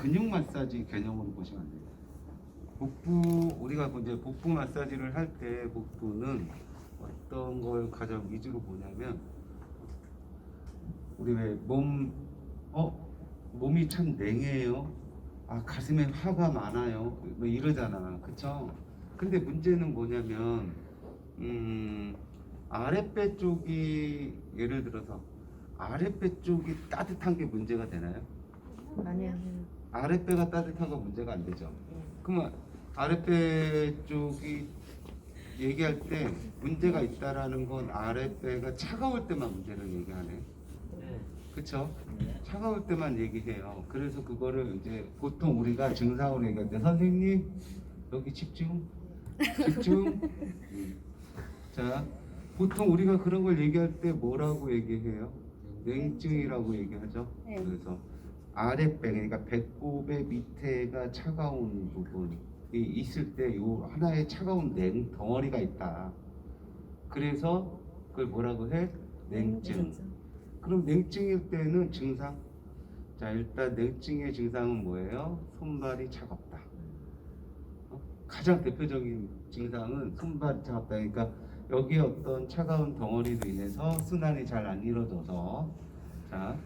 근육 마사지 개념으로 보시면 안 돼요. 복부, 우리가 이제 복부 마사지를 할 때 복부는 어떤 걸 가장 위주로 보냐면, 우리 왜 몸이 참 냉해요. 아, 가슴에 화가 많아요. 뭐 이러잖아. 그쵸? 근데 문제는 뭐냐면, 아랫배 쪽이, 예를 들어서 아랫배 쪽이 따뜻한 게 문제가 되나요? 아니요. 아랫배가 따뜻한 건 문제가 안 되죠. 그러면 아랫배 쪽이 얘기할 때 문제가 있다라는 건 아랫배가 차가울 때만 문제를 얘기하네. 그쵸? 차가울 때만 얘기해요. 그래서 그거를 이제 보통 우리가 증상으로 얘기할 때, 선생님 여기 집중. 자, 보통 우리가 그런 걸 얘기할 때 뭐라고 얘기해요? 냉증이라고 얘기하죠. 네. 그래서 아랫배, 그러니까 배꼽의 밑에가 차가운 부분이 있을 때 요 하나의 차가운 냉 덩어리가 있다. 그래서 그걸 뭐라고 해? 냉증. 그럼 냉증일 때는 증상. 자, 일단 냉증의 증상은 뭐예요? 손발이 차갑다. 가장 대표적인 증상은 손발이 차갑다. 그러니까 여기에 어떤 차가운 덩어리로 인해서 순환이 잘 안 이루어져서, 자,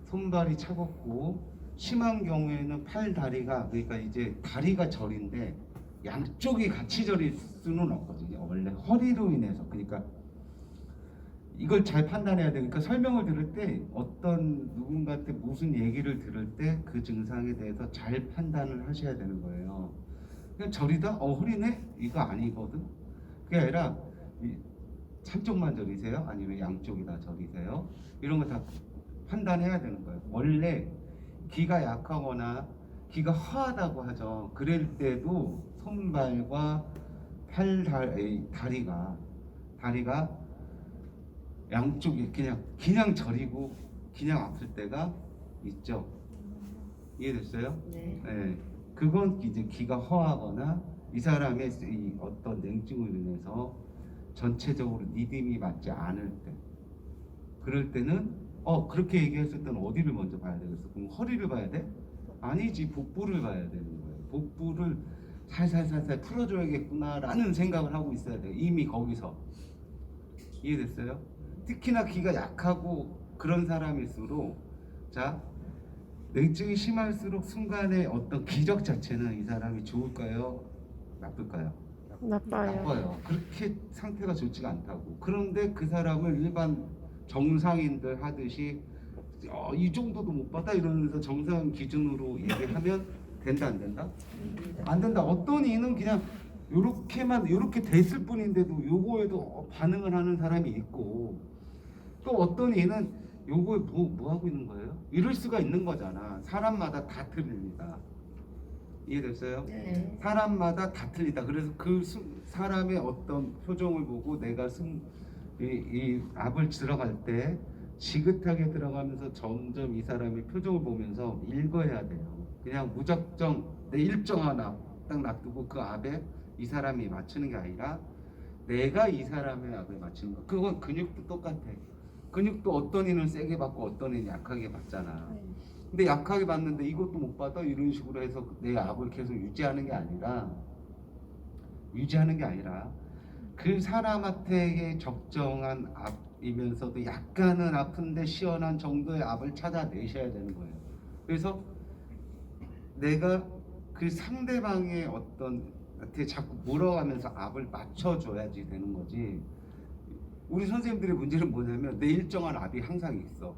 손발이 차갑고, 심한 경우에는 팔, 다리가, 그러니까 이제 다리가 저린데 양쪽이 같이 저릴 수는 없거든요. 원래 허리로 인해서. 그러니까 이걸 잘 판단해야 되니까, 설명을 들을 때 어떤 누군가한테 무슨 얘기를 들을 때 그 증상에 대해서 잘 판단을 하셔야 되는 거예요. 그냥 저리다? 허리네? 이거 아니거든. 그게 아니라 한쪽만 저리세요? 아니면 양쪽이 다 저리세요? 이런 거 다 판단해야 되는 거예요. 원래 기가 약하거나 기가 허하다고 하죠. 그럴 때도 손발과 다리가 양쪽이 그냥 저리고 그냥 아플 때가 있죠. 이해됐어요? 네. 네. 그건 이제 기가 허하거나 이 사람의 이 어떤 냉증으로 인해서 전체적으로 리듬이 맞지 않을 때, 그럴 때는 그렇게 얘기했을 때는 어디를 먼저 봐야 되겠어? 그럼 허리를 봐야 돼? 아니지, 복부를 봐야 되는 거예요. 복부를 살살살살 풀어줘야겠구나라는 생각을 하고 있어야 돼요. 이미 거기서. 이해됐어요? 특히나 기가 약하고 그런 사람일수록, 자, 냉증이 심할수록 순간에 어떤 기적 자체는 이 사람이 좋을까요? 나쁠까요? 나빠요. 그렇게 상태가 좋지가 않다고. 그런데 그 사람을 일반 정상인들 하듯이 이 정도도 못 받아 이러면서 정상 기준으로 얘기하면 된다, 안 된다? 안 된다. 어떤 이는 그냥 요렇게 됐을 뿐인데도 요거에도 반응을 하는 사람이 있고, 또 어떤 이는 요거에 뭐 하고 있는 거예요? 이럴 수가 있는 거잖아. 사람마다 다 틀립니다. 이해됐어요? 네. 사람마다 다 틀리다. 그래서 그 사람의 어떤 표정을 보고 내가 이 압을 들어갈 때 지긋하게 들어가면서 점점 이 사람의 표정을 보면서 읽어야 돼요. 그냥 무작정 내 일정 하나 딱 놔두고 그 압에 이 사람이 맞추는 게 아니라 내가 이 사람의 압에 맞추는 거. 그건 근육도 똑같아. 근육도 어떤 이는 세게 받고 어떤 이는 약하게 받잖아. 근데 약하게 받는데 이것도 못 받아? 이런 식으로 해서 내 압을 계속 유지하는 게 아니라 그 사람한테 적정한 압이면서도 약간은 아픈데 시원한 정도의 압을 찾아내셔야 되는 거예요. 그래서 내가 그 상대방의 어떤한테 자꾸 물어가면서 압을 맞춰줘야지 되는 거지. 우리 선생님들의 문제는 뭐냐면 내 일정한 압이 항상 있어.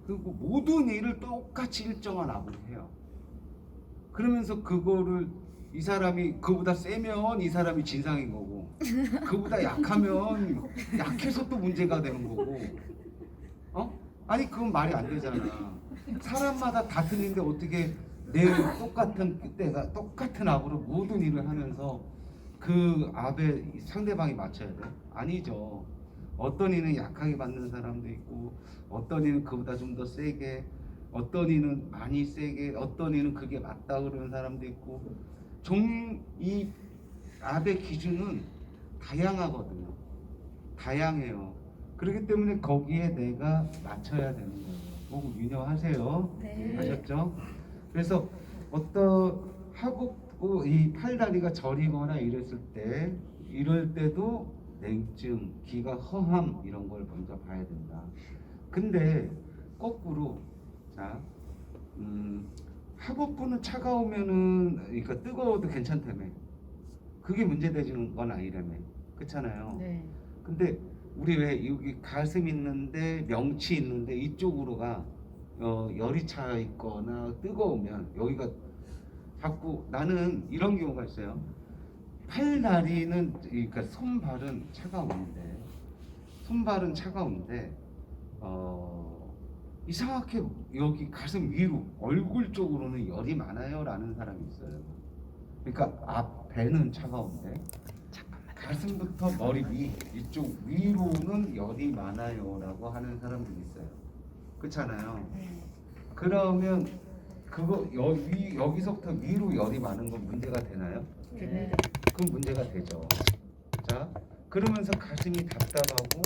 그리고 모든 일을 똑같이 일정한 압을 해요. 그러면서 그거를 이 사람이 그보다 세면 이 사람이 진상인 거고, 그보다 약하면 약해서 또 문제가 되는 거고. 아니 그건 말이 안 되잖아. 사람마다 다 틀린데 어떻게 내 똑같은 압으로 모든 일을 하면서 그 압에 상대방이 맞춰야 돼? 아니죠. 어떤 이는 약하게 받는 사람도 있고, 어떤 이는 그보다 좀 더 세게, 어떤 이는 많이 세게, 어떤 이는 그게 맞다 그러는 사람도 있고, 이 압의 기준은 다양하거든요. 다양해요. 그렇기 때문에 거기에 내가 맞춰야 되는 거예요. 보고 유념하세요. 네. 아셨죠? 그래서 어떤 하복부 이 팔다리가 저리거나 이럴 때도 냉증, 기가 허함 이런 걸 먼저 봐야 된다. 근데 거꾸로 자, 하복부는 차가우면은 그러니까 뜨거워도 괜찮다며. 그게 문제되는 건 아니라며. 그렇잖아요. 네. 근데 우리 왜 여기 가슴 있는데 명치 있는데 이쪽으로가 열이 차 있거나 뜨거우면 여기가 자꾸 나는 이런 경우가 있어요. 팔다리는 그러니까 손발은 차가운데 이상하게 여기 가슴 위로 얼굴 쪽으로는 열이 많아요라는 사람이 있어요. 그러니까 배는 차가운데 가슴부터 머리 위 이쪽 위로는 열이 많아요라고 하는 사람들이 있어요. 그렇잖아요. 네. 그러면 그거 여기서부터 위로 열이 많은 건 문제가 되나요? 네. 그건 문제가 되죠. 자, 그러면서 가슴이 답답하고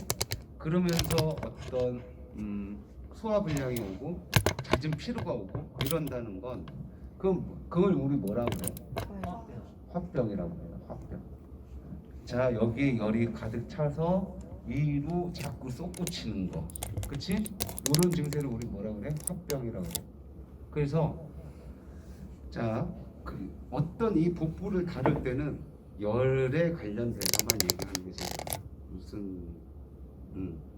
그러면서 어떤 소화불량이 오고 잦은 피로가 오고 이런다는 건 그걸 우리 뭐라고 그래요? 화병이라고 해요. 화병. 자, 여기에 열이 가득 차서 위로 자꾸 솟구치는 거, 그치? 이런 증세를 우리 뭐라고 그래? 화병이라고 그래. 그래서 자, 어떤 이 복부를 다룰 때는 열에 관련돼서만 얘기하는 것이 무슨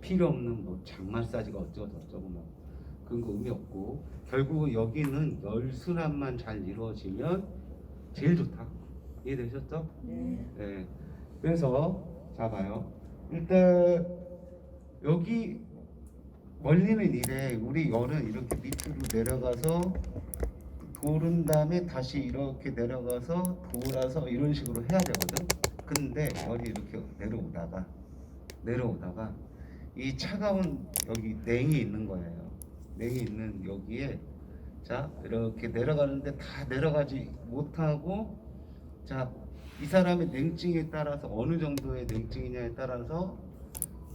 필요 없는 뭐 장 마사지가 어쩌고 저쩌고 뭐 그런 거 의미 없고 결국 여기는 열 순환만 잘 이루어지면 제일 좋다. 이해되셨죠? 네. 그래서 자 봐요. 일단 여기 원리는 이래. 우리 열은 이렇게 밑으로 내려가서 도른 다음에 다시 이렇게 내려가서 돌아서 이런 식으로 해야 되거든. 근데 열이 이렇게 내려오다가 이 차가운 여기 냉이 있는 거예요. 냉이 있는 여기에 자 이렇게 내려가는데 다 내려가지 못하고 자 이 사람의 냉증에 따라서 어느 정도의 냉증이냐에 따라서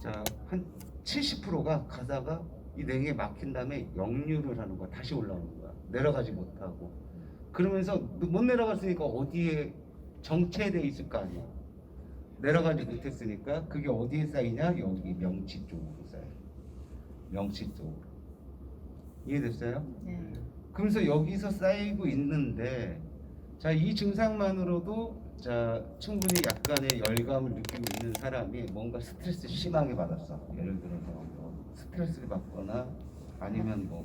자 한 70%가 가다가 이 냉에 막힌 다음에 역류를 하는 거야. 다시 올라오는 거야. 내려가지 못하고 그러면서 못 내려갔으니까 어디에 정체돼 있을 거 아니야. 내려가지 못했으니까 그게 어디에 쌓이냐? 여기 명치 쪽으로 쌓여. 명치 쪽으로. 이해됐어요? 네. 그러면서 여기서 쌓이고 있는데 자 이 증상만으로도 자 충분히 약간의 열감을 느끼고 있는 사람이 뭔가 스트레스 심하게 받았어. 예를 들어서 뭐 스트레스를 받거나 아니면 뭐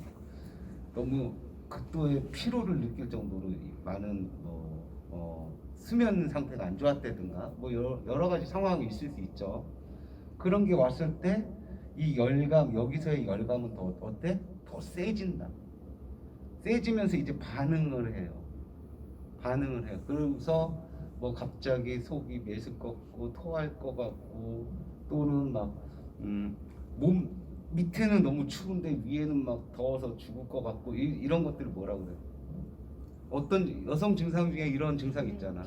너무 극도의 피로를 느낄 정도로 많은 수면 상태가 안 좋았다든가 뭐 여러 가지 상황이 있을 수 있죠. 그런 게 왔을 때 이 열감 여기서의 열감은 더 어때? 더 세진다. 세지면서 이제 반응을 해요. 그래서 뭐 갑자기 속이 메스껍고 토할 것 같고 또는 막 몸 밑에는 너무 추운데 위에는 막 더워서 죽을 것 같고 이런 것들을 뭐라고 그래요? 어떤 여성 증상 중에 이런 증상 있잖아.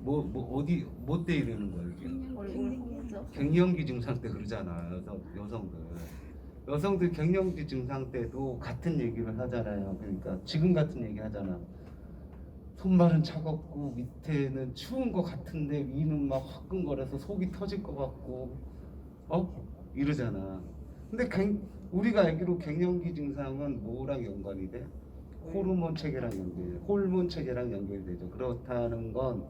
어디 뭐 때 이러는 거야 이게? 갱년기 증상 때 그러잖아. 여성들 갱년기 증상 때도 같은 얘기를 하잖아요. 그러니까 지금 같은 얘기 하잖아. 손발은 차갑고 밑에는 추운 것 같은데 위는 막 화끈거려서 속이 터질 것 같고 이러잖아. 근데 우리가 알기로 갱년기 증상은 뭐랑 연관이 돼? 호르몬 체계랑 연결되죠. 그렇다는 건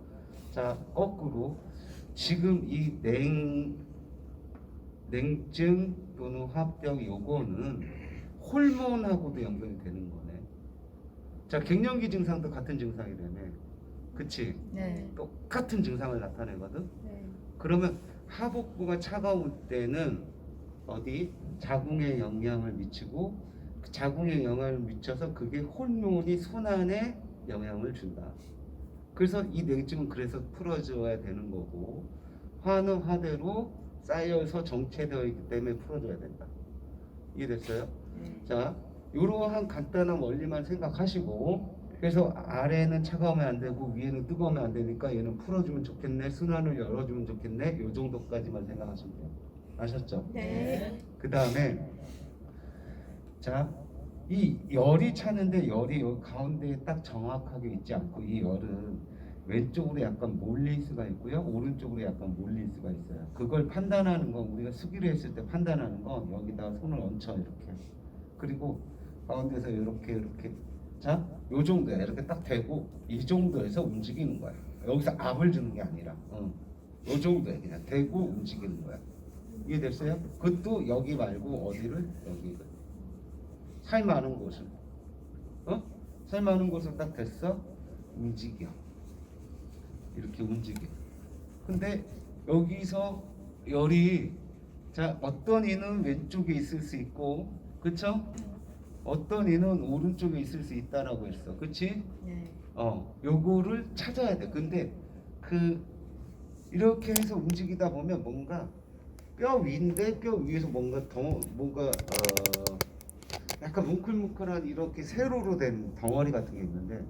자 거꾸로 지금 이 냉증 또는 화병 요거는 호르몬하고도 연결이 되는 거네. 자 갱년기 증상도 같은 증상이라며. 그치? 네. 똑같은 증상을 나타내거든. 네. 그러면 하복부가 차가울 때는 어디 자궁에 영향을 미치고 그 자궁에 영향을 미쳐서 그게 호르몬이 순환에 영향을 준다. 그래서 이 냉증은 그래서 풀어줘야 되는 거고 화는 화대로 쌓여서 정체되어 있기 때문에 풀어줘야 된다. 이해됐어요? 자, 이러한 간단한 원리만 생각하시고 그래서 아래는 차가우면 안 되고 위에는 뜨거우면 안 되니까 얘는 풀어주면 좋겠네, 순환을 열어주면 좋겠네, 요 정도까지만 생각하시면 돼요. 아셨죠? 네. 그 다음에 자 이 열이 차는데 열이 여기 가운데에 딱 정확하게 있지 않고 이 열은 왼쪽으로 약간 몰릴 수가 있고요. 오른쪽으로 약간 몰릴 수가 있어요. 그걸 판단하는 건 우리가 수기를 했을 때 판단하는 건 여기다 손을 얹혀 이렇게. 그리고 가운데서 이렇게 자, 요 정도야. 이렇게 딱 대고 이 정도에서 움직이는 거야. 여기서 압을 주는 게 아니라 요 정도에 그냥 대고 움직이는 거야. 이해됐어요? 그것도 여기 말고 어디를? 여기 살 많은 곳을 살 많은 곳을 딱 됐어? 움직여. 이렇게 움직여. 근데 여기서 열이 자 어떤 이는 왼쪽에 있을 수 있고 그쵸? 어떤 이는 오른쪽에 있을 수 있다라고 했어. 그치? 네. 요거를 찾아야 돼. 근데 그 이렇게 해서 움직이다 보면 뭔가 뼈 위인데 뼈 위에서 뭔가 약간 뭉클뭉클한 이렇게 세로로 된 덩어리 같은 게 있는데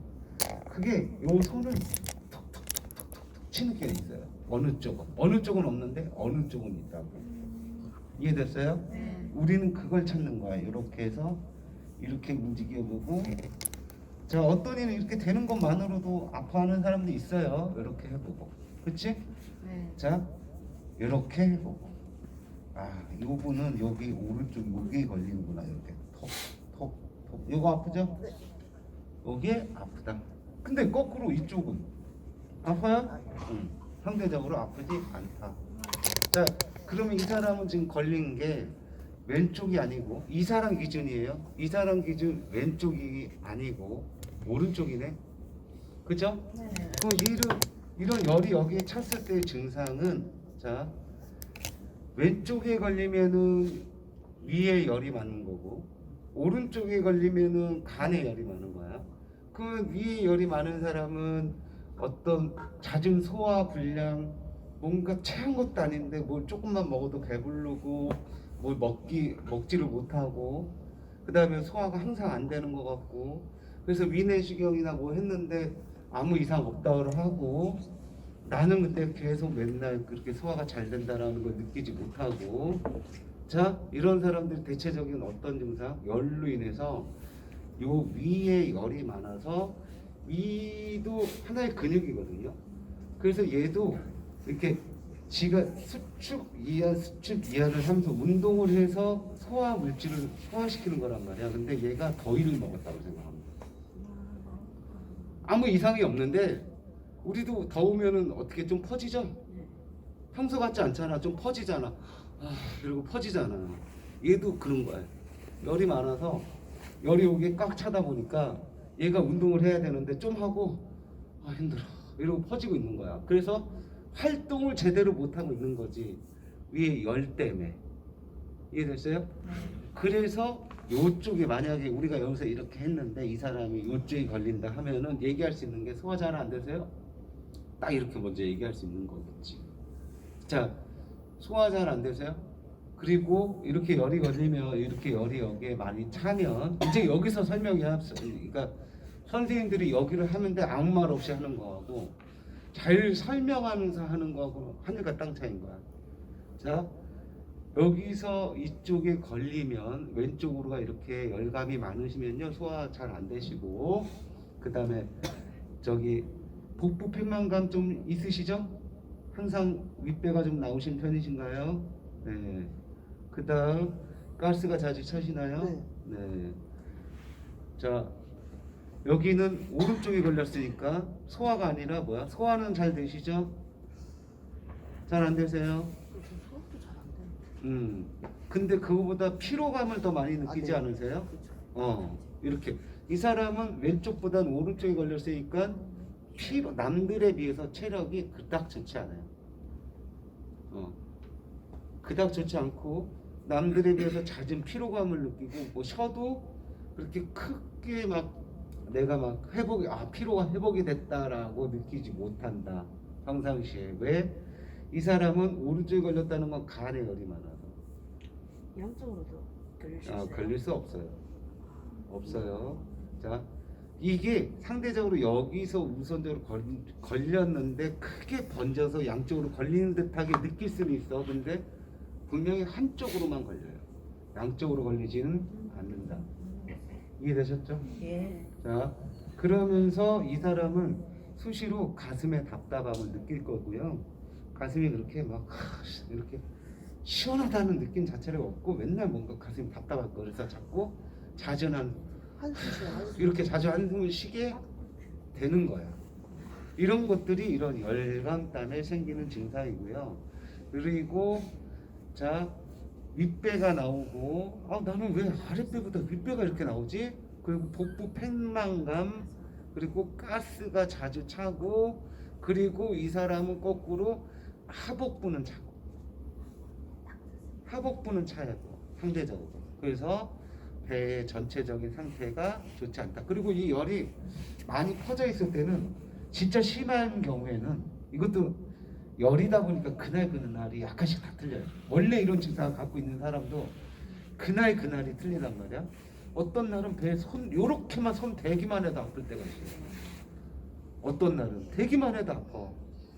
그게 요 손을 톡톡톡톡톡 치는 게 있어요. 어느 쪽은 없는데 어느 쪽은 있다고. 이해됐어요? 네. 우리는 그걸 찾는 거야. 이렇게 해서 이렇게 움직여보고 자 어떤 이는 이렇게 되는 것만으로도 아파하는 사람도 있어요. 이렇게 해보고 그치? 네. 자 이렇게 해보고 요 분은 여기 오른쪽 여기에 걸리는구나. 이렇게 톡톡톡 이거 아프죠? 네. 여기에 아프다. 근데 거꾸로 이쪽은 아파요? 응. 상대적으로 아프지 않다. 자 그러면 이 사람은 지금 걸린 게 왼쪽이 아니고 이 사람 기준이에요. 이 사람 기준 왼쪽이 아니고 오른쪽이네. 그죠? 네. 그럼 이런 열이 여기에 찼을 때의 증상은 자 왼쪽에 걸리면은 위에 열이 많은 거고 오른쪽에 걸리면은 간에 열이 많은 거야. 그 위에 열이 많은 사람은 어떤 잦은 소화 불량 뭔가 체한 것도 아닌데 뭘 조금만 먹어도 배부르고 뭘 먹지를 못하고 그 다음에 소화가 항상 안 되는 것 같고 그래서 위내시경이나 뭐 했는데 아무 이상 없다고 하고 나는 근데 계속 맨날 그렇게 소화가 잘 된다라는 걸 느끼지 못하고 자 이런 사람들 대체적인 어떤 증상? 열로 인해서 요 위에 열이 많아서 위도 하나의 근육이거든요. 그래서 얘도 이렇게 지가 수축 이하를 하면서 운동을 해서 소화 물질을 소화시키는 거란 말이야. 근데 얘가 더위를 먹었다고 생각합니다. 아무 이상이 없는데 우리도 더우면은 어떻게 좀 퍼지죠? 평소 같지 않잖아. 좀 퍼지잖아. 그리고 퍼지잖아. 얘도 그런 거야. 열이 많아서 열이 여기에 꽉 차다 보니까 얘가 운동을 해야 되는데 좀 하고 힘들어 이러고 퍼지고 있는 거야. 그래서 활동을 제대로 못하고 있는 거지. 위에 열 때문에. 이해됐어요? 네. 그래서 요쪽에 만약에 우리가 여기서 이렇게 했는데 이 사람이 요쪽에 걸린다 하면은 얘기할 수 있는 게 소화 잘 안 되세요? 딱 이렇게 먼저 얘기할 수 있는 거겠지. 자, 소화 잘 안 되세요? 그리고 이렇게 열이 걸리면 이렇게 열이 여기에 많이 차면 이제 여기서 설명이야. 그러니까 선생님들이 여기를 하는데 아무 말 없이 하는 거하고 잘 설명하면서 하는 거하고 하늘과 땅 차이인 거야. 자, 여기서 이쪽에 걸리면 왼쪽으로가 이렇게 열감이 많으시면요 소화 잘 안 되시고 그 다음에 저기 복부 패만감 좀 있으시죠? 항상 윗배가 좀 나오신 편이신가요? 네. 그 다음 가스가 자주 차시나요? 네. 네. 자 여기는 오른쪽에 걸렸으니까 소화가 아니라 뭐야? 소화는 잘 되시죠? 잘 안 되세요? 수업도 잘 안 되는데. 근데 그거보다 피로감을 더 많이 느끼지 네. 않으세요? 그렇죠. 이렇게 이 사람은 왼쪽보다는 오른쪽에 걸렸으니까 남들에 비해서 체력이 그닥 좋지 않아요. 그닥 좋지 않고 남들에 비해서 잦은 피로감을 느끼고 뭐 쉬어도 그렇게 크게 막 내가 막 피로가 회복이 됐다라고 느끼지 못한다. 평상시에 왜? 이 사람은 오른쪽에 걸렸다는 건 간에 열이 많아서 양쪽으로도 걸릴 수 있어요. 걸릴 수 없어요. 자, 이게 상대적으로 여기서 우선적으로 걸렸는데 크게 번져서 양쪽으로 걸리는 듯하게 느낄 수는 있어. 근데 분명히 한쪽으로만 걸려요. 양쪽으로 걸리지는 않는다. 이해되셨죠? 예. 자, 그러면서 이 사람은 수시로 가슴에 답답함을 느낄 거고요. 가슴이 그렇게 막 이렇게 시원하다는 느낌 자체가 없고 맨날 뭔가 가슴이 답답할 거. 그래서 자꾸 자주 한숨 쉬어요. 이렇게 자주 한숨을 쉬게 되는 거야. 이런 것들이 이런 열감땀에 생기는 증상이고요. 그리고 자, 윗배가 나오고 나는 왜 아랫배보다 윗배가 이렇게 나오지? 그리고 복부 팽만감, 그리고 가스가 자주 차고, 그리고 이 사람은 거꾸로 하복부는 차고, 하복부는 차고 상대적으로. 그래서 배의 전체적인 상태가 좋지 않다. 그리고 이 열이 많이 퍼져 있을 때는 진짜 심한 경우에는 이것도 열이다 보니까 그날 그날이 약간씩 다 틀려요. 원래 이런 증상을 갖고 있는 사람도 그날 그날이 틀리단 말이야. 어떤 날은 배에 손 요렇게만 손 대기만 해도 아플 때가 있어요. 어떤 날은 대기만 해도 아파.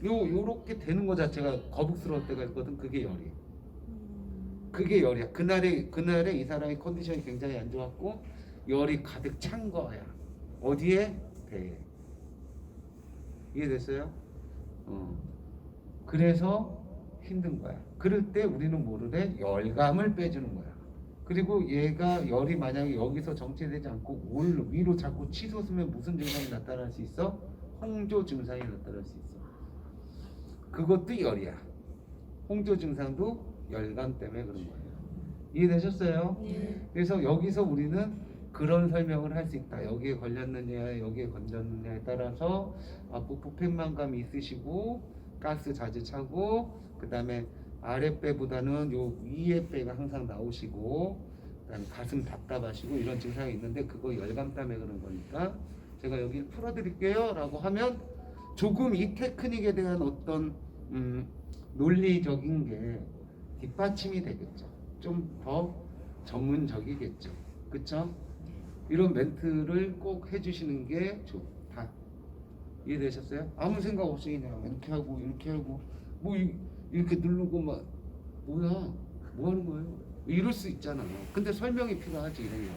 요렇게 되는 거 자체가 거북스러울 때가 있거든. 그게 열이. 그게 열이야. 그날에 이 사람의 컨디션이 굉장히 안 좋았고 열이 가득 찬 거야. 어디에? 배에. 이해됐어요? 그래서 힘든 거야. 그럴 때 우리는 뭐를 해? 열감을 빼주는 거야. 그리고 얘가 열이 만약에 여기서 정체되지 않고 위로 자꾸 치솟으면 무슨 증상이 나타날 수 있어? 홍조 증상이 나타날 수 있어. 그것도 열이야. 홍조 증상도 열감 때문에 그런 거예요. 이해되셨어요? 네. 그래서 여기서 우리는 그런 설명을 할 수 있다. 여기에 걸렸느냐, 여기에 걸렸느냐에 따라서 복부 팽만감이 있으시고 가스 자주 차고, 그 다음에 아랫배보다는 요 위에 배가 항상 나오시고, 그다음에 가슴 답답하시고 이런 증상이 있는데 그거 열감 때문에 그런 거니까 제가 여기 풀어드릴게요 라고 하면 조금 이 테크닉에 대한 어떤 논리적인 게 뒷받침이 되겠죠. 좀 더 전문적이겠죠. 그쵸? 이런 멘트를 꼭 해주시는 게 좋다. 이해되셨어요? 아무 생각 없이 그냥 이렇게 하고 이렇게 하고 뭐 이렇게 누르고 막 뭐야 뭐 하는 거예요? 이럴 수 있잖아. 근데 설명이 필요하지 이런 거.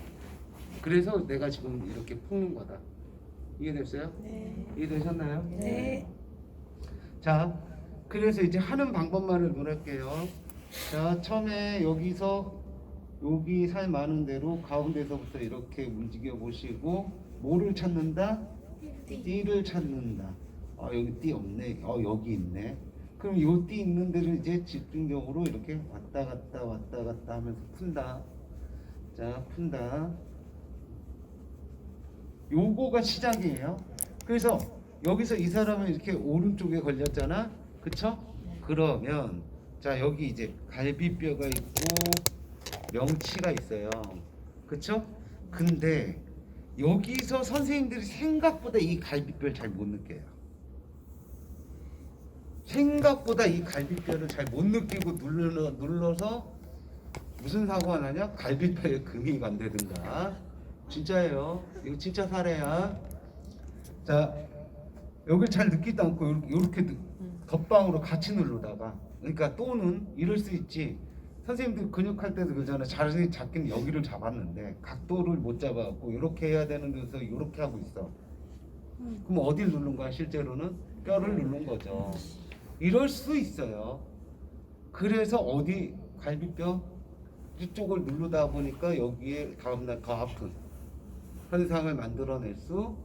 그래서 내가 지금 이렇게 푸는 거다. 이해됐어요? 네. 이해되셨나요? 네. 자, 그래서 이제 하는 방법만을 논할게요. 자, 처음에 여기 살 많은 대로 가운데서부터 이렇게 움직여 보시고 뭐를 찾는다? 띠를 찾는다. 여기 띠 없네. 여기 있네. 그럼 요 띠 있는 데를 이제 집중적으로 이렇게 왔다 갔다 하면서 푼다. 자, 푼다. 요거가 시작이에요. 그래서 여기서 이 사람은 이렇게 오른쪽에 걸렸잖아. 그쵸? 그러면 자, 여기 이제 갈비뼈가 있고 명치가 있어요. 그쵸? 근데 여기서 선생님들이 생각보다 이 갈비뼈를 잘 못 느껴요. 생각보다 이 갈비뼈를 잘 못 느끼고 눌러서 무슨 사고가 나냐? 갈비뼈에 금이 간다든가. 진짜예요. 이거 진짜 사례야. 자, 여기 잘 느끼지도 않고 이렇게 덧방으로 같이 누르다가, 그러니까 또는 이럴 수 있지. 선생님들 근육할 때도 그러잖아. 자세히 잡긴 여기를 잡았는데 각도를 못 잡아갖고 이렇게 해야 되는 데서 이렇게 하고 있어. 그럼 어딜 누른 거야? 실제로는 뼈를 누른 거죠. 이럴 수 있어요. 그래서 어디 갈비뼈 이쪽을 누르다 보니까 여기에 다음날 더 아픈 현상을 만들어낼 수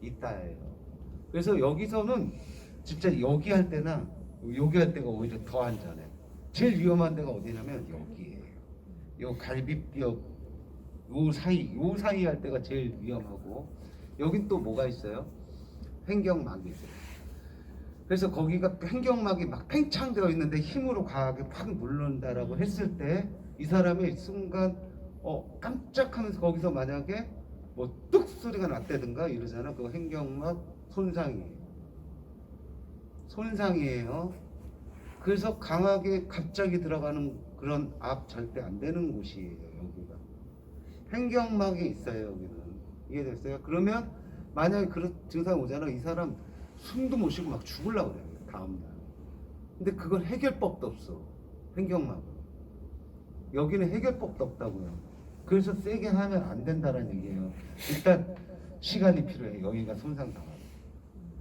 있다예요. 그래서 여기서는 진짜 여기 할 때나 여기 할 때가 오히려 더 안전해. 제일 위험한 데가 어디냐면 여기에요. 요 갈비뼈 요 사이 할 때가 제일 위험하고, 여긴 또 뭐가 있어요? 횡격막이 있어요. 그래서 거기가 횡격막이 막 팽창되어 있는데 힘으로 강하게 팍 누른다라고 했을 때 이 사람이 순간 깜짝하면서 거기서 만약에 뭐 뚝 소리가 났다든가 이러잖아. 그거 횡격막 손상이에요. 그래서 강하게 갑자기 들어가는 그런 압 절대 안 되는 곳이에요. 여기가 횡격막이 있어요. 여기는. 이해됐어요? 그러면 만약에 그런 증상이 오잖아. 이 사람 숨도 못 쉬고 막 죽으려고 그래요. 다음날. 근데 그건 해결법도 없어. 횡격막은. 여기는 해결법도 없다고요. 그래서 세게 하면 안 된다는 얘기예요. 일단 시간이 필요해. 여기가 손상당하고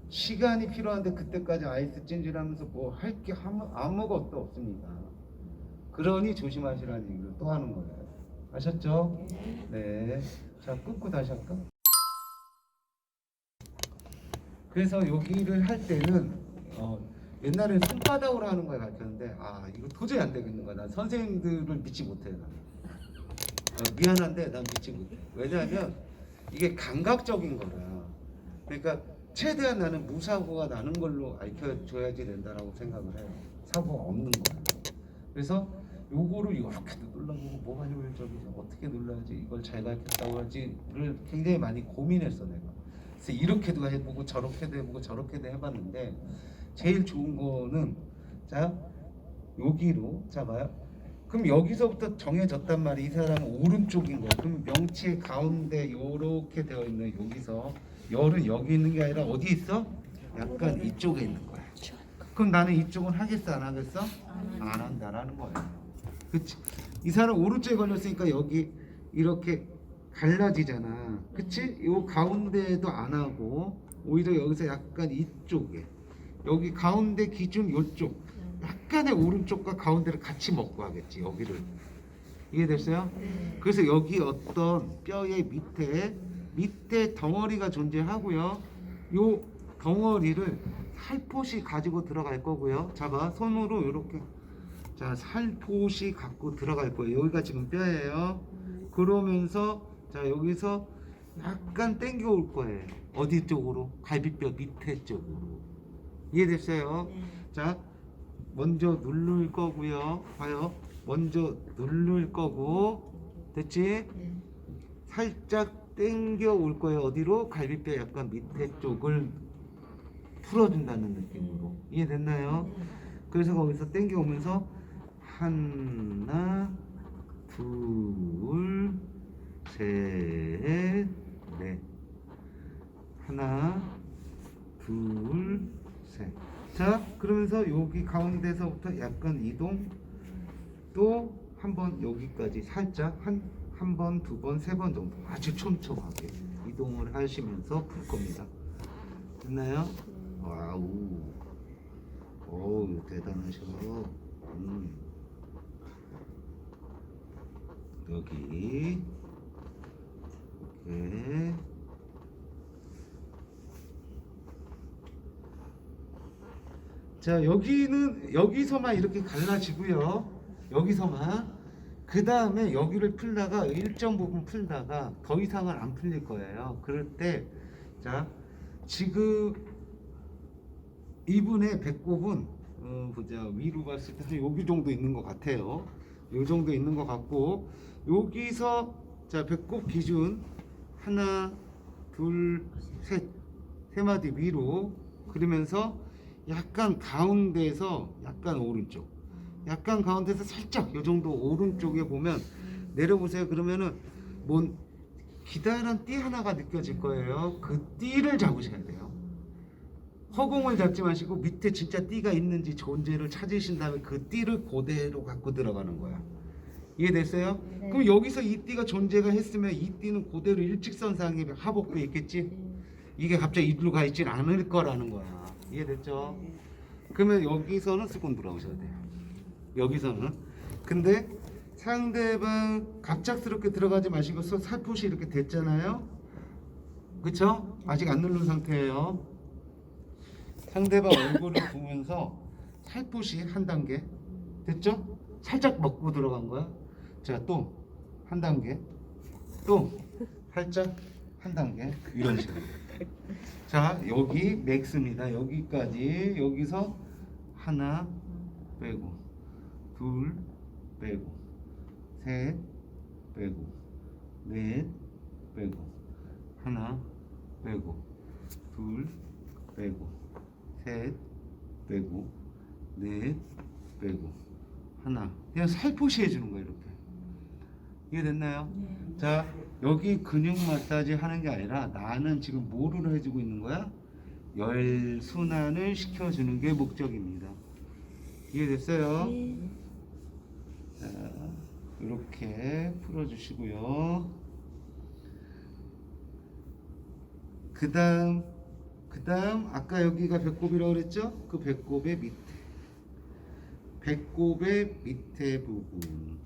시간이 필요한데 그때까지 아이스 찜질하면서 뭐 할 게 아무것도 없습니다. 그러니 조심하시라는 얘기를 또 하는 거예요. 아셨죠? 네. 자, 끊고 다시 할까? 그래서 여기를 할 때는 옛날에 손바닥으로 하는 걸 가르쳤는데 이거 도저히 안 되겠는 거야. 난 선생님들을 믿지 못해. 난. 미안한데 난 믿지 못해. 왜냐하면 이게 감각적인 거라. 그러니까 최대한 나는 무사고가 나는 걸로 알려줘야지 된다라고 생각을 해요. 사고가 없는 거예요. 그래서 요거를 이렇게도 눌러보고 뭐가 효율적이지, 어떻게 눌러야지, 이걸 잘 가르쳤다고 하지를 굉장히 많이 고민했어 내가. 그래서 이렇게도 해보고 저렇게도 해보고 저렇게도 해봤는데 제일 좋은 거는 자 여기로 잡아요. 그럼 여기서부터 정해졌단 말이야. 이 사람은 오른쪽인 거야. 그럼 명치의 가운데 요렇게 되어 있는 여기서 열은 여기 있는 게 아니라 어디 있어? 약간 이쪽에 있는 거야. 그럼 나는 이쪽은 하겠어 안 하겠어? 안 한다라는 거예요. 그치? 이 사람 오른쪽에 걸렸으니까 여기 이렇게 갈라지잖아. 그치? 요 가운데도 안 하고 오히려 여기서 약간 이쪽에 여기 가운데 기준 요쪽 약간의 오른쪽과 가운데를 같이 먹고 하겠지. 여기를 이해됐어요? 그래서 여기 어떤 뼈의 밑에 덩어리가 존재하고요. 요 덩어리를 살포시 가지고 들어갈 거고요. 잡아 손으로 이렇게 자 살포시 갖고 들어갈 거예요. 여기가 지금 뼈예요. 그러면서 자 여기서 약간 당겨 올 거예요. 어디 쪽으로? 갈비뼈 밑에 쪽으로. 이해됐어요? 자 먼저 누를 거고요. 봐요. 먼저 누를 거고 됐지? 살짝 당겨 올 거예요. 어디로? 갈비뼈 약간 밑에 쪽을 풀어준다는 느낌으로. 이해됐나요? 그래서 거기서 당겨 오면서 하나 둘 셋 넷 하나 둘 셋. 자 그러면서 여기 가운데서부터 약간 이동 또 한 번 여기까지 살짝 한 번, 두 번, 세 번 정도 아주 촘촘하게 이동을 하시면서 풀 겁니다. 됐나요? 와우, 어우 대단하셔. 여기 이렇게 자 여기는 여기서만 이렇게 갈라지고요. 여기서만 그 다음에 여기를 풀다가 일정 부분 풀다가 더 이상은 안 풀릴 거예요. 그럴 때 자 지금 이분의 배꼽은 보자 위로 봤을 때 여기 정도 있는 것 같아요. 요 정도 있는 것 같고 여기서 자 배꼽 기준 하나 둘 셋 세 마디 위로 그러면서 약간 가운데에서 약간 오른쪽 약간 가운데서 살짝 요 정도 오른쪽에 보면 내려보세요. 그러면은 뭔 기다란 띠 하나가 느껴질 거예요. 그 띠를 잡으셔야 돼요. 허공을 잡지 마시고 밑에 진짜 띠가 있는지 존재를 찾으신 다음에 그 띠를 그대로 갖고 들어가는 거야. 이해됐어요? 네. 그럼 여기서 이 띠가 존재가 했으면 이 띠는 그대로 일직선상에 하복부에 있겠지? 이게 갑자기 이리로 가 있진 않을 거라는 거야. 이해됐죠? 그러면 여기서는 수건 들어오셔야 돼요. 여기서는. 근데 상대방 갑작스럽게 들어가지 마시고 살포시 이렇게 됐잖아요. 그쵸? 아직 안 누른 상태예요. 상대방 얼굴을 보면서 살포시 한 단계 됐죠? 살짝 먹고 들어간 거야. 자, 또 한 단계 또 살짝 한 단계 이런 식으로. 자 여기 맥스입니다. 여기까지 여기서 하나 빼고 둘 빼고 셋 빼고 넷 빼고 하나 빼고 둘 빼고 셋 빼고 넷 빼고 하나 그냥 살포시 해주는 거예요. 이렇게 이해됐나요? 자 여기 근육 마사지 하는 게 아니라 나는 지금 뭐를 해주고 있는 거야? 혈순환을 시켜주는 게 목적입니다. 이해됐어요? 자 이렇게 이렇게 풀어주시고요. 그다음 아까 여기가 배꼽이라고 그랬죠? 그 배꼽의 밑에 부분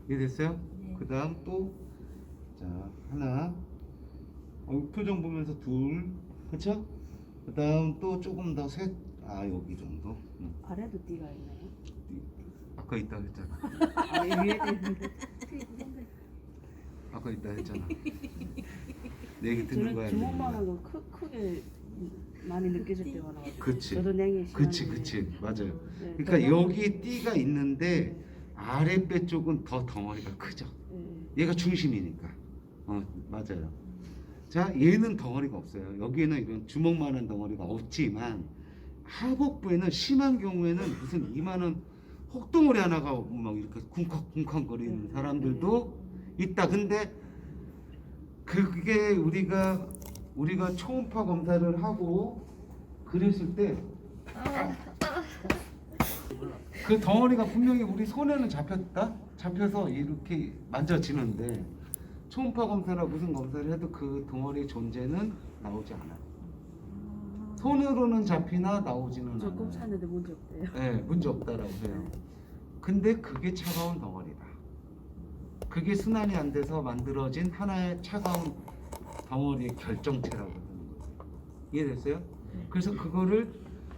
이해됐어요? 네. 그다음 또 자 하나 표정 보면서 둘 그쵸? 그다음 또 조금 더 셋 여기 정도 아래도 띠가 있나요? 아까 있다 했잖아. 아 위에도 있는데. 아까 있다 했잖아. 내 얘기 듣는 거야. 저는 주먹만한 거 크게 많이 느껴질 때가 많아가지고. 그치. 저도 냉이 그치 맞아요. 네, 그러니까 저도- 여기 띠가 있는데 아랫배 쪽은 더 덩어리가 크죠. 네. 얘가 중심이니까. 맞아요. 자, 얘는 덩어리가 없어요. 여기에는 이런 주먹만한 덩어리가 없지만 하복부에는 심한 경우에는 무슨 이만한 혹덩어리 하나가 막 이렇게 쿵쾅쿵쾅거리는 사람들도 있다. 근데 그게 우리가 초음파 검사를 하고 그랬을 때 그 덩어리가 분명히 우리 손에는 잡혀서 이렇게 만져지는데 초음파 검사나 무슨 검사를 해도 그 덩어리의 존재는 나오지 않아요. 손으로는 잡히나 나오지는 저 꼭 않아요. 샀는데 문제 없대요. 네, 문제 없다라고 해요. 근데 그게 차가운 덩어리다. 그게 순환이 안 돼서 만들어진 하나의 차가운 덩어리의 결정체라고 하는 거예요. 이해됐어요? 그래서 그거를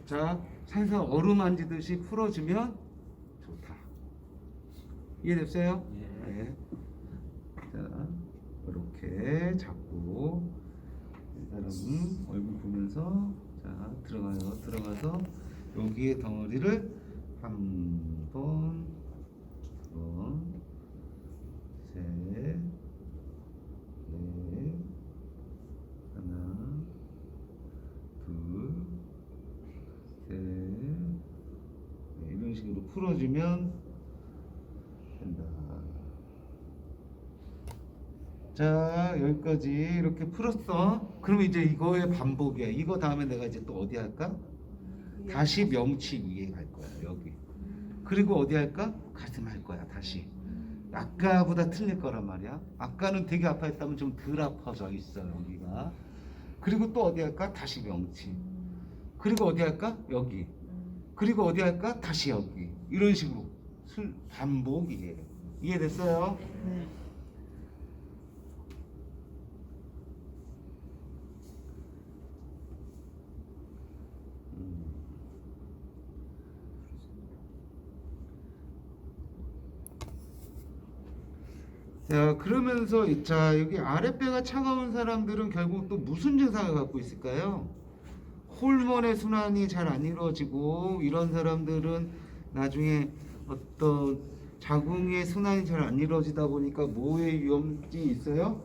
자 살살 어루만지듯이 풀어주면 좋다. 이해됐어요? 네. 자 이렇게 잡고 이 사람 얼굴 보면서 자 들어가서 여기에 덩어리를 한 번, 두 번, 셋, 넷, 하나, 둘, 셋, 이런 식으로 풀어주면 된다. 자 여기까지 이렇게 풀었어. 그러면 이제 이거의 반복이야. 이거 다음에 내가 이제 또 어디 할까? 다시 명치 위에 갈 거야. 여기. 그리고 어디 할까? 가슴 할 거야. 다시. 아까보다 틀릴 거란 말이야. 아까는 되게 아파했다면 좀 덜 아파져 있어 여기가. 그리고 또 어디 할까? 다시 명치. 그리고 어디 할까? 여기. 그리고 어디 할까? 다시 여기. 이런 식으로 반복이에요. 이해됐어요? 네. 자 그러면서 자 여기 아랫배가 차가운 사람들은 결국 또 무슨 증상을 갖고 있을까요? 호르몬의 순환이 잘 안 이루어지고 이런 사람들은 나중에 어떤 자궁의 순환이 잘 안 이루어지다 보니까 뭐의 위험이 있어요?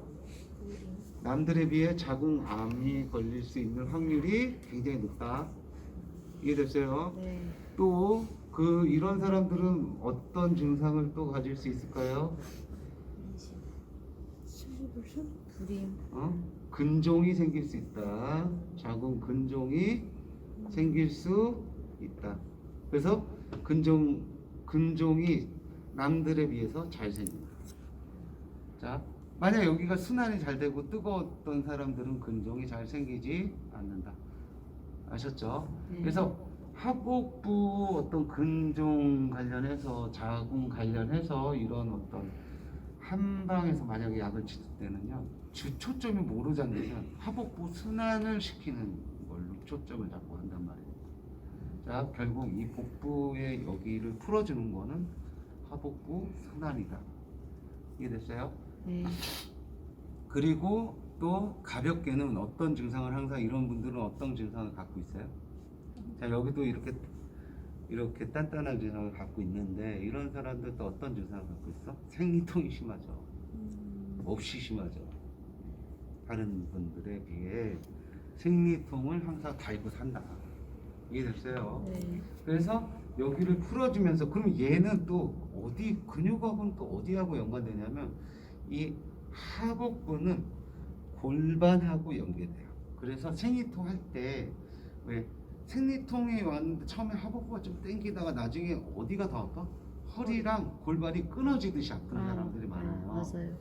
남들에 비해 자궁암이 걸릴 수 있는 확률이 굉장히 높다. 이해됐어요? 네. 또 그 이런 사람들은 어떤 증상을 또 가질 수 있을까요? 불임. 근종이 생길 수 있다. 자궁 근종이 생길 수 있다. 그래서 근종이 남들에 비해서 잘 생긴다. 자, 만약 여기가 순환이 잘 되고 뜨거웠던 사람들은 근종이 잘 생기지 않는다. 아셨죠? 네. 그래서 하복부 어떤 근종 관련해서 자궁 관련해서 이런 어떤 한방에서 만약에 약을 치을 때는요 초점이 뭐로 잡냐면 하복부 순환을 시키는 걸로 초점을 잡고 한단 말이에요. 자 결국 이 복부의 여기를 풀어주는 거는 하복부 순환이다. 이해됐어요? 네. 그리고 또 가볍게는 어떤 증상을 항상 이런 분들은 어떤 증상을 갖고 있어요? 자 여기도 이렇게 단단한 증상을 갖고 있는데 이런 사람들도 어떤 증상을 갖고 있어? 생리통이 심하죠. 몹시 심하죠. 다른 분들에 비해 생리통을 항상 달고 산다. 이해됐어요? 네. 그래서 여기를 풀어주면서 그럼 얘는 또 어디 근육하고는 또 어디하고 연관되냐면 이 하복부는 골반하고 연계돼요. 그래서 생리통 할 때 왜 생리통이 왔는데 처음에 하복부가 좀 땡기다가 나중에 어디가 더 아파? 허리랑 골반이 끊어지듯이 아픈 사람들이 많아요. 맞아요.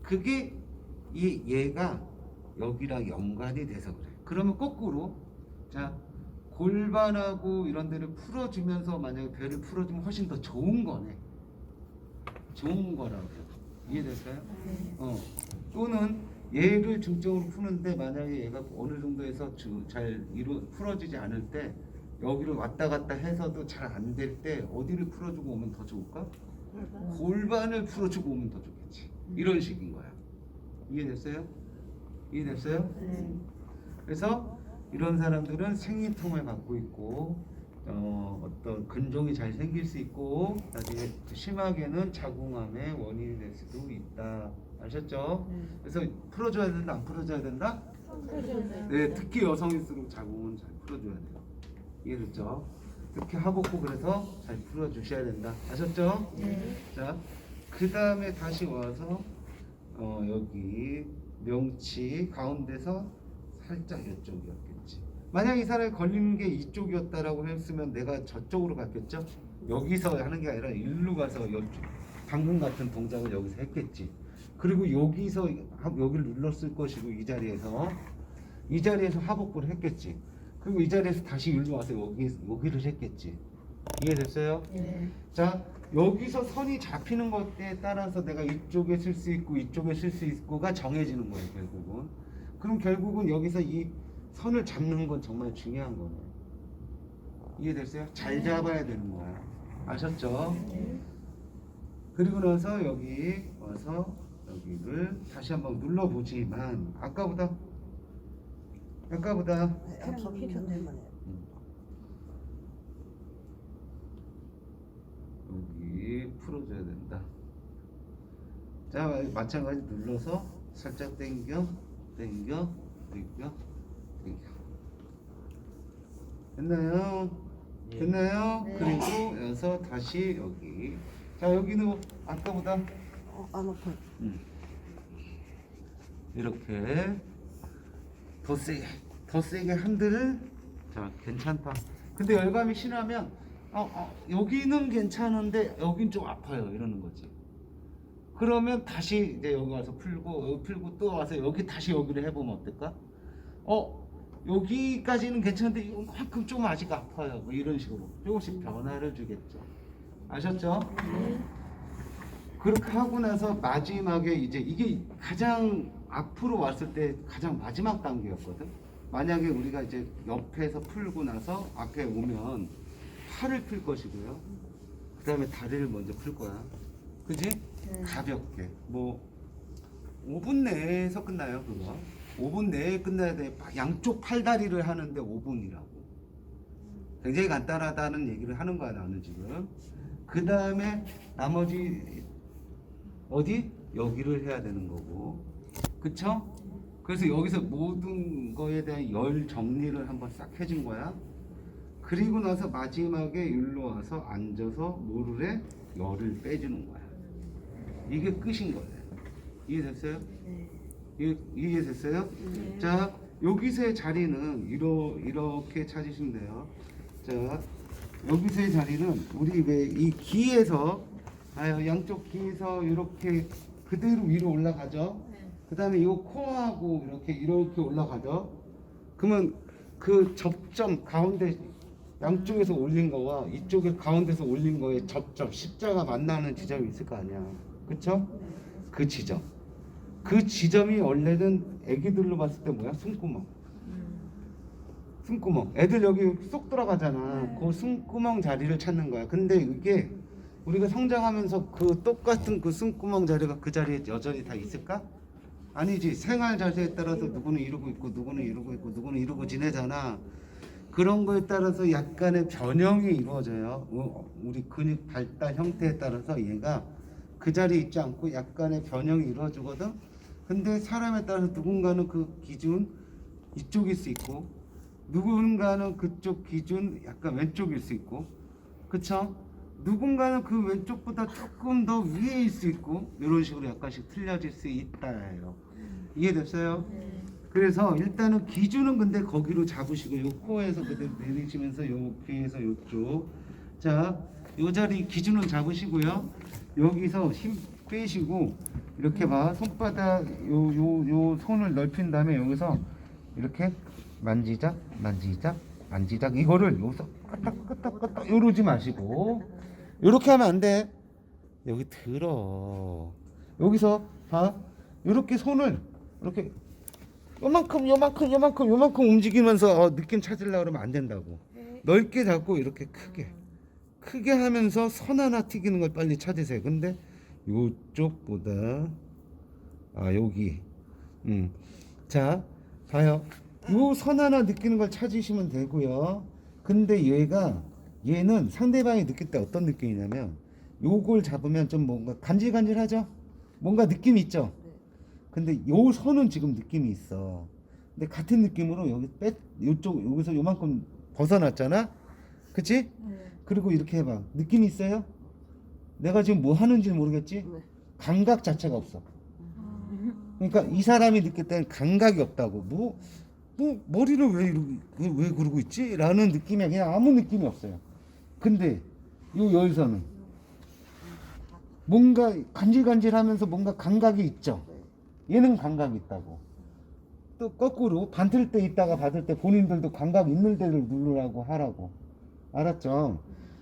그게 얘가 여기랑 연관이 돼서 그래. 그러면 거꾸로 자 골반하고 이런 데를 풀어주면서 만약에 배를 풀어주면 훨씬 더 좋은 거네. 좋은 거라고. 이해됐어요? 네. 또는 얘를 중점으로 푸는데 만약에 얘가 어느 정도에서 잘 풀어지지 않을 때 여기를 왔다 갔다 해서도 잘 안 될 때 어디를 풀어주고 오면 더 좋을까? 골반을 풀어주고 오면 더 좋겠지. 이런 식인 거야. 이해됐어요? 이해됐어요? 네. 그래서 이런 사람들은 생리통을 갖고 있고 어떤 근종이 잘 생길 수 있고 나중에 심하게는 자궁암의 원인이 될 수도 있다. 아셨죠? 네. 그래서 풀어줘야 된다, 안 풀어줘야 된다? 네, 특히 여성일수록 자궁은 잘 풀어줘야 돼요. 이해됐죠? 특히 하복부 그래서 잘 풀어주셔야 된다. 아셨죠? 네. 자, 그 다음에 다시 와서 여기 명치 가운데서 살짝 이쪽이었겠지. 만약 이 사람이 걸리는 게 이쪽이었다라고 했으면 내가 저쪽으로 갔겠죠? 여기서 하는 게 아니라 일로 가서 방금 같은 동작을 여기서 했겠지. 그리고 여기서 여기를 눌렀을 것이고 이 자리에서 하복부를 했겠지. 그리고 이 자리에서 다시 일로 와서 여기를 했겠지. 이해됐어요? 네. 자, 여기서 선이 잡히는 것에 따라서 내가 이쪽에 쓸 수 있고 이쪽에 쓸 수 있고가 정해지는 거예요, 결국은. 그럼 결국은 여기서 이 선을 잡는 건 정말 중요한 거네. 이해됐어요? 잘 잡아야 되는 거야. 아셨죠? 그리고 나서 여기 와서 여기를 다시 한번 눌러보지만 아까보다 여기 풀어줘야 된다. 자, 마찬가지 눌러서 살짝 당겨. 됐나요? 됐나요? 네. 그리고 여기서 다시 여기. 자, 여기는 아까보다 안 아파요. 이렇게 더 세게 한들 자 괜찮다. 근데 열감이 심하면 여기는 괜찮은데 여긴 좀 아파요 이러는 거지. 그러면 다시 이제 여기 와서 풀고 여기 풀고 또 와서 여기 다시 여기를 해보면 어떨까? 여기까지는 괜찮은데 이만큼 좀 아직 아파요. 뭐 이런 식으로 조금씩 변화를 주겠죠. 아셨죠? 그렇게 하고 나서 마지막에 이제 이게 가장 앞으로 왔을 때 가장 마지막 단계였거든. 만약에 우리가 이제 옆에서 풀고 나서 앞에 오면 팔을 풀 것이고요. 그 다음에 다리를 먼저 풀 거야. 그지? 네. 가볍게. 뭐 5분 내에서 끝나요, 그거. 5분 내에 끝나야 돼. 양쪽 팔다리를 하는데 5분이라고. 굉장히 간단하다는 얘기를 하는 거야, 나는 지금. 그 다음에 나머지 어디? 여기를 해야 되는 거고. 그쵸? 그래서 여기서 모든 거에 대한 열 정리를 한번 싹 해준 거야. 그리고 나서 마지막에 일로 와서 앉아서 뭐를 해? 열을 빼주는 거야. 이게 끝인 거예요. 이해됐어요? 네. 이해됐어요? 네. 자, 여기서의 자리는 이렇게 찾으시면 돼요. 자, 여기서의 자리는 우리 왜 이 귀에서 양쪽 귀에서 이렇게 그대로 위로 올라가죠. 그 다음에 이 코하고 이렇게 올라가죠. 그러면 그 접점 가운데 양쪽에서 올린 거와 이쪽에 가운데서 올린 거의 접점 십자가 만나는 지점이 있을 거 아니야. 그쵸? 그 지점이 원래는 애기들로 봤을 때 뭐야? 숨구멍. 애들 여기 쏙 들어가잖아. 그 숨구멍 자리를 찾는 거야. 근데 이게 우리가 성장하면서 그 똑같은 그 숨구멍 자리가 그 자리에 여전히 다 있을까? 아니지. 생활 자세에 따라서 누구는 이러고 있고 누구는 이러고 있고 누구는 이러고 지내잖아. 그런 거에 따라서 약간의 변형이 이루어져요. 우리 근육 발달 형태에 따라서 얘가 그 자리에 있지 않고 약간의 변형이 이루어지거든. 근데 사람에 따라서 누군가는 그 기준 이쪽일 수 있고 누군가는 그쪽 기준 약간 왼쪽일 수 있고, 그쵸? 누군가는 그 왼쪽보다 조금 더 위에일 수 있고 이런 식으로 약간씩 틀려질 수 있다예요. 이해됐어요? 네. 그래서 일단은 기준은 근데 거기로 잡으시고 요 코에서 그대로 내리시면서 요 귀에서 요쪽. 자, 요 자리 기준은 잡으시고요. 여기서 힘 빼시고 이렇게 봐. 손바닥 요 손을 넓힌 다음에 여기서 이렇게 만지작 만지작 만지작 이거를 여기서 까딱까딱까딱 이러지 마시고 이렇게 하면 안 돼. 여기 들어. 여기서 봐. 이렇게 손을 이렇게 요만큼 움직이면서 느낌 찾으려고 그러면 안 된다고. 넓게 잡고 이렇게 크게 하면서 선 하나 튀기는 걸 빨리 찾으세요. 근데 요쪽보다 여기 자 봐요. 요 선 하나 느끼는 걸 찾으시면 되고요. 근데 얘는 상대방이 느낄 때 어떤 느낌이냐면 요걸 잡으면 좀 뭔가 간질간질하죠? 뭔가 느낌이 있죠? 근데 요 선은 지금 느낌이 있어. 근데 같은 느낌으로 여기서 요만큼 벗어났잖아? 그치? 그리고 이렇게 해봐. 느낌이 있어요? 내가 지금 뭐 하는지 모르겠지? 감각 자체가 없어. 그러니까 이 사람이 느낄 때는 감각이 없다고. 뭐 머리를 왜 그러고 있지? 라는 느낌이 그냥 아무 느낌이 없어요. 근데 요 열선은 뭔가 간질간질하면서 뭔가 감각이 있죠. 얘는 감각이 있다고. 또 거꾸로 반틀 때 있다가 받을 때 본인들도 감각 있는 데를 누르라고 하라고. 알았죠?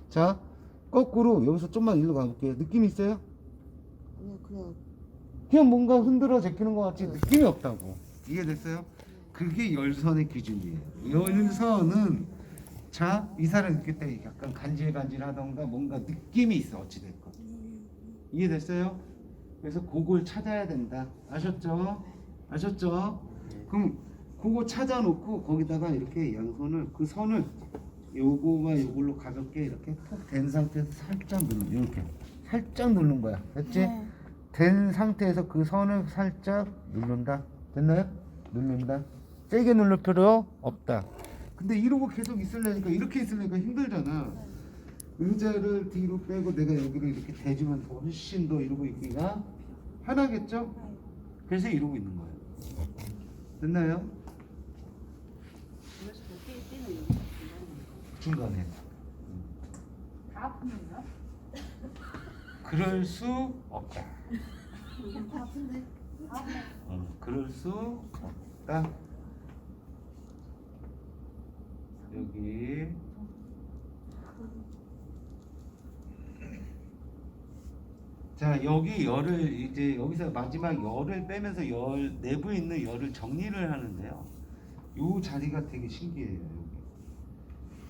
자, 거꾸로 여기서 좀만 일로 가볼게요. 느낌 있어요? 그냥 뭔가 흔들어 제끼는 것 같지 느낌이 없다고. 이해됐어요? 그게 열선의 기준이에요. 열선은 이 사람 느낄 때 약간 간질간질하던가 뭔가 느낌이 있어. 어찌됐건. 이해됐어요? 그래서 그걸 찾아야 된다. 아셨죠? 그럼 그거 찾아놓고 거기다가 이렇게 양손을 그 선을 요거와 요걸로 가볍게 이렇게 푹 된 상태에서 살짝 이렇게 살짝 누르는 거야. 됐지? 된 상태에서 그 선을 살짝 누른다. 됐나요? 누른다. 세게 누를 필요 없다. 근데 이러고 계속 있으려니까 이렇게 있으려니까 힘들잖아. 의자를 뒤로 빼고 내가 여기를 이렇게 대주면 훨씬 더 이러고 있기가 편하겠죠? 그래서 이러고 있는 거예요. 됐나요? 중간에. 다 아프면요? 그럴 수 없다. 다 아픈데? 그럴 수 없다. 여기 자 여기 열을 이제 여기서 마지막 열을 빼면서 내부에 있는 열을 정리를 하는데요. 요 자리가 되게 신기해요.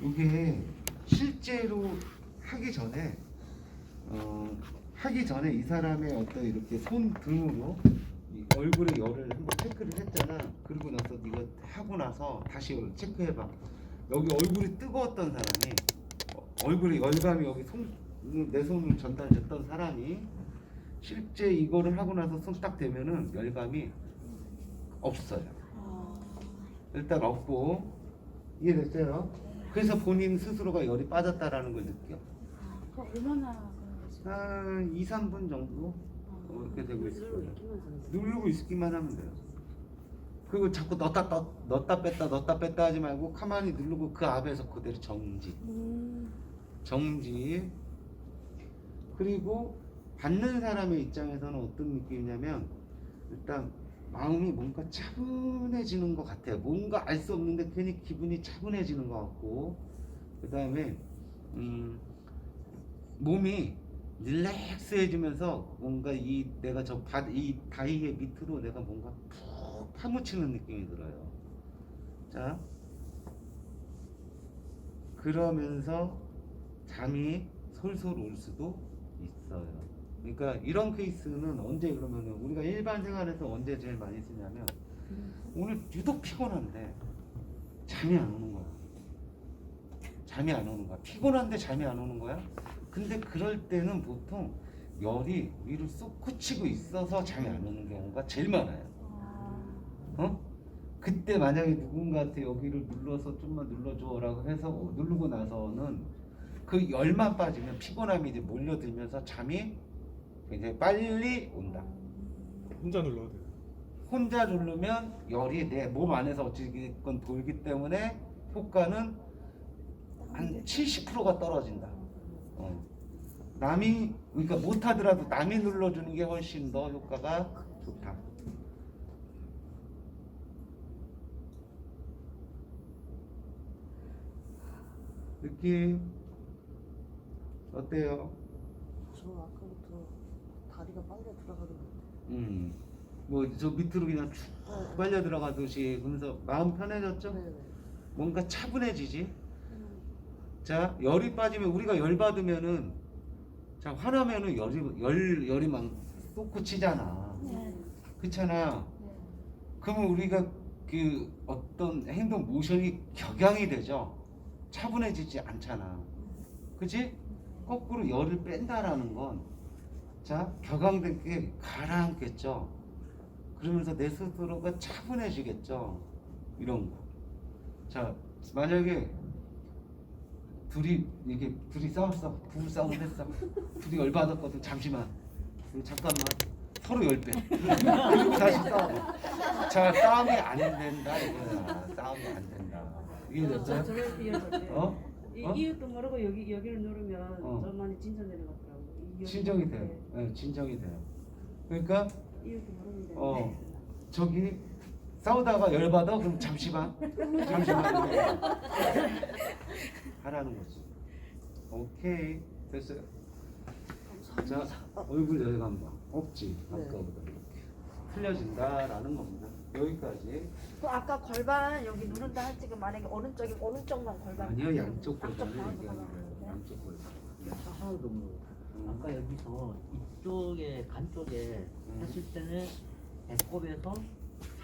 요게 실제로 하기 전에 이 사람의 어떤 이렇게 손 등으로 이 얼굴에 열을 한번 체크를 했잖아. 그리고 나서 네가 하고 나서 다시 체크해봐. 여기 얼굴이 뜨거웠던 사람이 얼굴에 열감이 여기 내 손을 전달됐던 사람이 실제 이거를 하고 나서 손 딱 대면은 열감이 없어요. 일단 없고. 이해됐어요? 그래서 본인 스스로가 열이 빠졌다라는 걸 느껴. 얼마나 한 2, 3분 정도 이렇게 되고 있을 거예요. 누르고 있기만 하면 돼요. 그리고 자꾸 넣었다 뺐다 하지 말고 가만히 누르고 그 앞에서 그대로 정지. 그리고 받는 사람의 입장에서는 어떤 느낌이냐면 일단 마음이 뭔가 차분해지는 것 같아요. 뭔가 알 수 없는데 괜히 기분이 차분해지는 것 같고, 그 다음에 몸이 릴렉스해지면서 뭔가 내가 이 다리의 밑으로 내가 뭔가 푹 파묻히는 느낌이 들어요. 자, 그러면서 잠이 솔솔 올 수도 있어요. 그러니까 이런 케이스는 언제 그러면은 우리가 일반 생활에서 언제 제일 많이 쓰냐면 오늘 유독 피곤한데 잠이 안 오는 거야. 피곤한데 잠이 안 오는 거야. 근데 그럴 때는 보통 열이 위로 쏙 꽂히고 있어서 잠이 안 오는 경우가 제일 많아요. 그때 만약에 누군가한테 여기를 눌러서 좀만 눌러줘라고 해서 누르고 나서는 그 열만 빠지면 피곤함이 이제 몰려들면서 잠이 굉장히 빨리 온다. 혼자 눌러야 돼요. 혼자 누르면 열이 내 몸 안에서 어찌됐건 돌기 때문에 효과는 한 70%가 떨어진다. 남이 그러니까 못하더라도 남이 눌러주는 게 훨씬 더 효과가 좋다. 느낌 어때요? 저 아까부터 다리가 빨려 들어가는 뭐 저 밑으로 그냥 쭉 네. 빨려 들어가듯이 그러면서 마음 편해졌죠? 네네. 뭔가 차분해지지? 자, 열이 빠지면 우리가 열 받으면은 자, 화나면은 열이 막 솟구치잖아. 네. 그렇잖아. 네. 그러면 우리가 그 어떤 행동 모션이 격양이 되죠. 차분해지지 않잖아. 그치? 거꾸로 열을 뺀다라는 건 자, 격양된 게 가라앉겠죠. 그러면서 내 스스로가 차분해지겠죠. 이런 거. 자, 만약에 둘이 싸웠어. 부부 싸움 했어. 둘이 열받았거든. 잠시만. 잠깐만. 서로 열 빼. 그리고 다시 싸워. 자, 싸움이 안 된다 이거야. 싸움이 안 된다. 이게 됐어요? 저를 이어졌대요. 어? 어? 이유도 모르고 여기를 누르면 어. 좀 많이 진전되는 것 같더라고. 진정이 돼요. 네, 진정이 돼요. 그러니까 이유도 모르는데. 저기 싸우다가 열받아? 그럼 잠시만 하라는 거지. 오케이 됐어요. 자 얼굴 여기 한번 없지 네. 아까보다 이렇게 틀려진다라는 겁니다. 여기까지. 그 아까 골반 여기 누른다 할 지금 만약에 오른쪽만 골반. 아니요 양쪽 골반을 다 얘기하는 거예요. 양쪽 골반. 하나도 모르고 아까 여기서 이쪽에 간쪽에 했을 때는 배꼽에서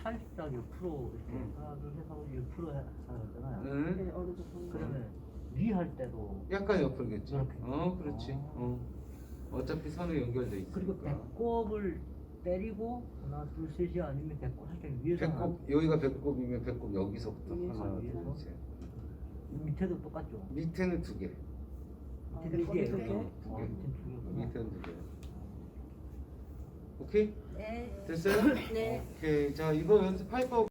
살짝 옆으로 이렇게 하나 둘 해서 옆으로 하잖아요. 응? 네, 어느 정도. 그러면 위 할 때도 약간 옆으로겠지. 이렇게. 그렇지. 어차피 선에 연결돼 있으니까. 그리고 배꼽을 때리고 하나 둘 셋이 아니면 배꼽 살짝 위에서 배꼽 여기가 배꼽이면 배꼽 여기서부터 위에서, 하나 위에서. 둘 셋. 밑에도 똑같죠. 밑에는 두 개. 밑에는 두 개. 두 개? 두 개. 밑에는 두 개구나. 밑에는 두 개. 오케이? 네. 됐어요? 네. 오케이. 자 이거 연습할 거.